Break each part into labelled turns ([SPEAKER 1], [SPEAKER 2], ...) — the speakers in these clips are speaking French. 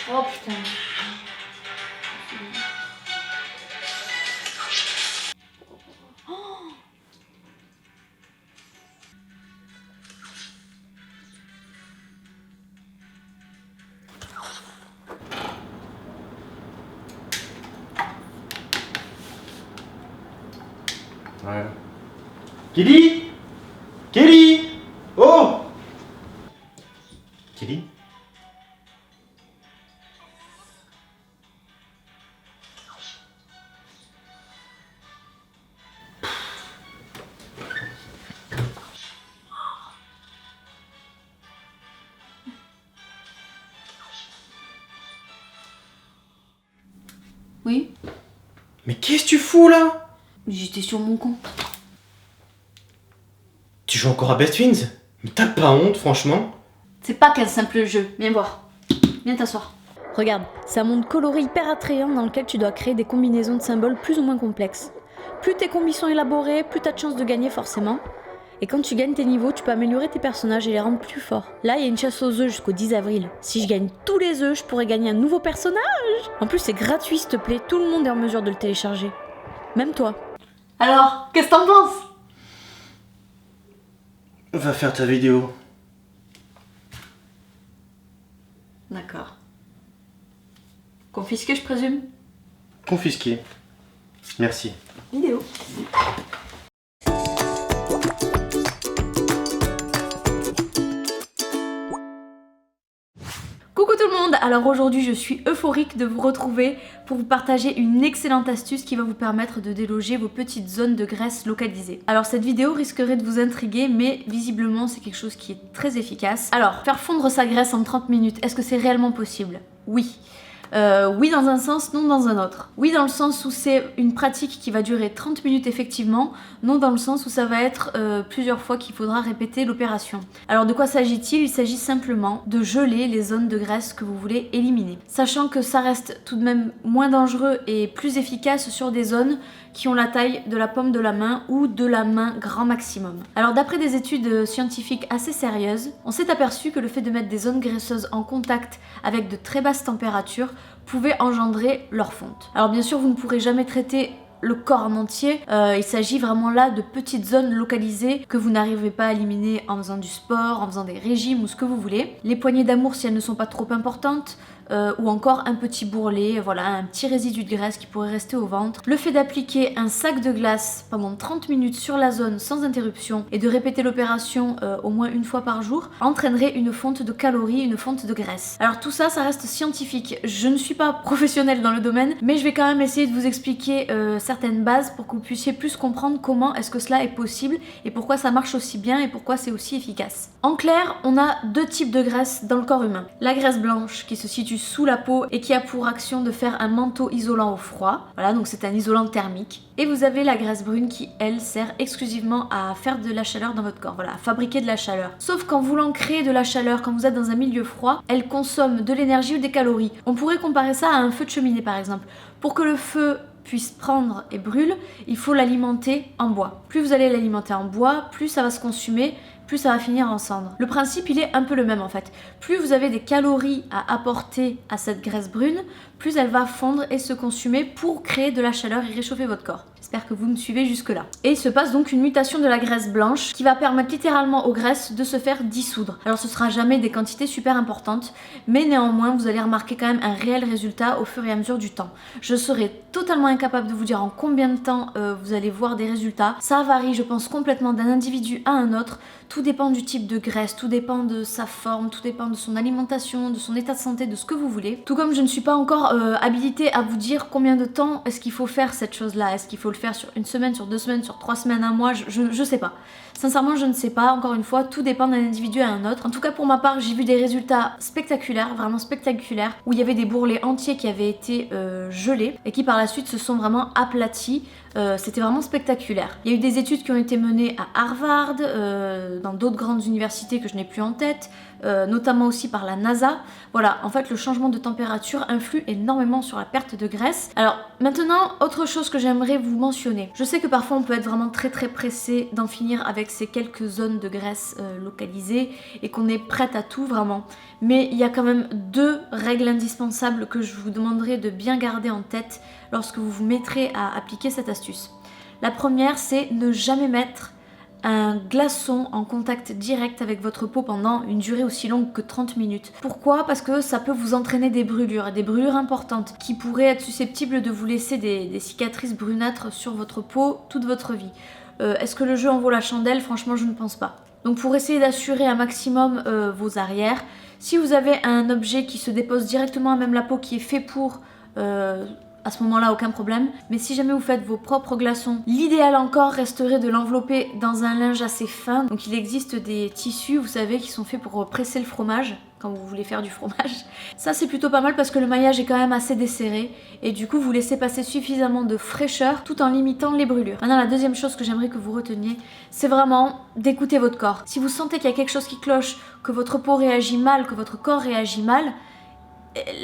[SPEAKER 1] Oh putain. Oh.
[SPEAKER 2] Ouais. Kelly, Kelly, oh, Kelly.
[SPEAKER 1] Oui,
[SPEAKER 2] Mais qu'est-ce que tu fous là?
[SPEAKER 1] j'étais sur mon compte.
[SPEAKER 2] Tu joues encore à Best Fiends? Mais t'as pas honte, franchement?
[SPEAKER 1] C'est pas qu'un simple jeu. Viens voir. Viens t'asseoir.
[SPEAKER 3] Regarde, c'est un monde coloré hyper attrayant dans lequel tu dois créer des combinaisons de symboles plus ou moins complexes. Plus tes combis sont élaborés, plus t'as de chances de gagner forcément. Et quand tu gagnes tes niveaux, tu peux améliorer tes personnages et les rendre plus forts. Là, il y a une chasse aux œufs jusqu'au 10 avril. Si je gagne tous les œufs, je pourrais gagner un nouveau personnage. En plus, c'est gratuit, s'il te plaît. Tout le monde est en mesure de le télécharger. Même toi.
[SPEAKER 1] Alors, qu'est-ce que t'en penses?
[SPEAKER 2] Va faire ta vidéo.
[SPEAKER 1] D'accord. Confisqué, je présume?
[SPEAKER 2] Confisqué. Merci.
[SPEAKER 1] Vidéo. Coucou tout le monde, alors aujourd'hui je suis euphorique de vous retrouver pour vous partager une excellente astuce qui va vous permettre de déloger vos petites zones de graisse localisées. Alors cette vidéo risquerait de vous intriguer mais visiblement c'est quelque chose qui est très efficace. Alors faire fondre sa graisse en 30 minutes, est-ce que c'est réellement possible? Oui. Oui dans un sens, non dans un autre. Oui dans le sens où c'est une pratique qui va durer 30 minutes effectivement, non dans le sens où ça va être plusieurs fois qu'il faudra répéter l'opération. Alors de quoi s'agit-il? Il s'agit simplement de geler les zones de graisse que vous voulez éliminer. Sachant que ça reste tout de même moins dangereux et plus efficace sur des zones qui ont la taille de la paume de la main ou de la main grand maximum. Alors d'après des études scientifiques assez sérieuses, on s'est aperçu que le fait de mettre des zones graisseuses en contact avec de très basses températures pouvait engendrer leur fonte. Alors bien sûr vous ne pourrez jamais traiter le corps en entier, il s'agit vraiment là de petites zones localisées que vous n'arrivez pas à éliminer en faisant du sport, en faisant des régimes ou ce que vous voulez. Les poignées d'amour si elles ne sont pas trop importantes, ou encore un petit bourrelet, voilà, un petit résidu de graisse qui pourrait rester au ventre. Le fait d'appliquer un sac de glace pendant 30 minutes sur la zone sans interruption et de répéter l'opération au moins une fois par jour entraînerait une fonte de calories, une fonte de graisse. Alors tout ça, ça reste scientifique. Je ne suis pas professionnelle dans le domaine, mais je vais quand même essayer de vous expliquer certaines bases pour que vous puissiez plus comprendre comment est-ce que cela est possible et pourquoi ça marche aussi bien et pourquoi c'est aussi efficace. En clair, on a deux types de graisse dans le corps humain. La graisse blanche qui se situe sous la peau et qui a pour action de faire un manteau isolant au froid. Voilà, donc c'est un isolant thermique. Et vous avez la graisse brune qui, elle, sert exclusivement à faire de la chaleur dans votre corps, voilà, à fabriquer de la chaleur. Sauf qu'en voulant créer de la chaleur quand vous êtes dans un milieu froid, elle consomme de l'énergie ou des calories. On pourrait comparer ça à un feu de cheminée par exemple. Pour que le feu puisse prendre et brûle, il faut l'alimenter en bois. Plus vous allez l'alimenter en bois, plus ça va se consumer, plus ça va finir en cendres. Le principe il est un peu le même en fait. Plus vous avez des calories à apporter à cette graisse brune, plus elle va fondre et se consumer pour créer de la chaleur et réchauffer votre corps. J'espère que vous me suivez jusque là. Et il se passe donc une mutation de la graisse blanche qui va permettre littéralement aux graisses de se faire dissoudre. Alors ce sera jamais des quantités super importantes, mais néanmoins vous allez remarquer quand même un réel résultat au fur et à mesure du temps. Je serai totalement incapable de vous dire en combien de temps vous allez voir des résultats. Ça varie je pense complètement d'un individu à un autre. Tout dépend du type de graisse, tout dépend de sa forme, tout dépend de son alimentation, de son état de santé, de ce que vous voulez. Tout comme je ne suis pas encore habilitée à vous dire combien de temps est-ce qu'il faut faire cette chose-là. Est-ce qu'il faut le faire sur une semaine, sur 2 semaines, sur 3 semaines, un mois, je sais pas. Sincèrement, je ne sais pas. Encore une fois, tout dépend d'un individu à un autre. En tout cas, pour ma part, j'ai vu des résultats spectaculaires, vraiment spectaculaires, où il y avait des bourrelets entiers qui avaient été gelés et qui par la suite se sont vraiment aplatis C'était vraiment spectaculaire. Il y a eu des études qui ont été menées à Harvard, dans d'autres grandes universités que je n'ai plus en tête, notamment aussi par la NASA. Voilà, en fait le changement de température influe énormément sur la perte de graisse. Alors maintenant, autre chose que j'aimerais vous mentionner. Je sais que parfois on peut être vraiment très pressé d'en finir avec ces quelques zones de graisse localisées et qu'on est prête à tout vraiment. Mais il y a quand même 2 règles indispensables que je vous demanderai de bien garder en tête lorsque vous vous mettrez à appliquer cette astuce. La première, c'est ne jamais mettre un glaçon en contact direct avec votre peau pendant une durée aussi longue que 30 minutes. Pourquoi? Parce que ça peut vous entraîner des brûlures importantes qui pourraient être susceptibles de vous laisser des cicatrices brunâtres sur votre peau toute votre vie. Est-ce que le jeu en vaut la chandelle? Franchement, je ne pense pas. Donc pour essayer d'assurer un maximum vos arrières, si vous avez un objet qui se dépose directement à même la peau qui est fait pour... à ce moment-là, aucun problème. Mais si jamais vous faites vos propres glaçons, l'idéal encore resterait de l'envelopper dans un linge assez fin. Donc il existe des tissus, vous savez, qui sont faits pour presser le fromage, quand vous voulez faire du fromage. Ça c'est plutôt pas mal parce que le maillage est quand même assez desserré et du coup vous laissez passer suffisamment de fraîcheur tout en limitant les brûlures. Maintenant la deuxième chose que j'aimerais que vous reteniez, c'est vraiment d'écouter votre corps. Si vous sentez qu'il y a quelque chose qui cloche, que votre peau réagit mal, que votre corps réagit mal,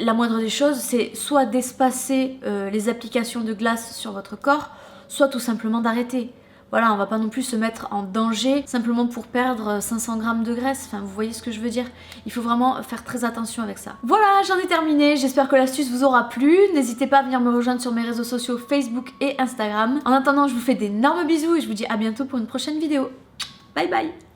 [SPEAKER 1] la moindre des choses, c'est soit d'espacer les applications de glace sur votre corps, soit tout simplement d'arrêter. Voilà, on va pas non plus se mettre en danger simplement pour perdre 500 grammes de graisse. Enfin, vous voyez ce que je veux dire? Il faut vraiment faire très attention avec ça. Voilà, j'en ai terminé. J'espère que l'astuce vous aura plu. N'hésitez pas à venir me rejoindre sur mes réseaux sociaux Facebook et Instagram. En attendant, je vous fais d'énormes bisous et je vous dis à bientôt pour une prochaine vidéo. Bye bye!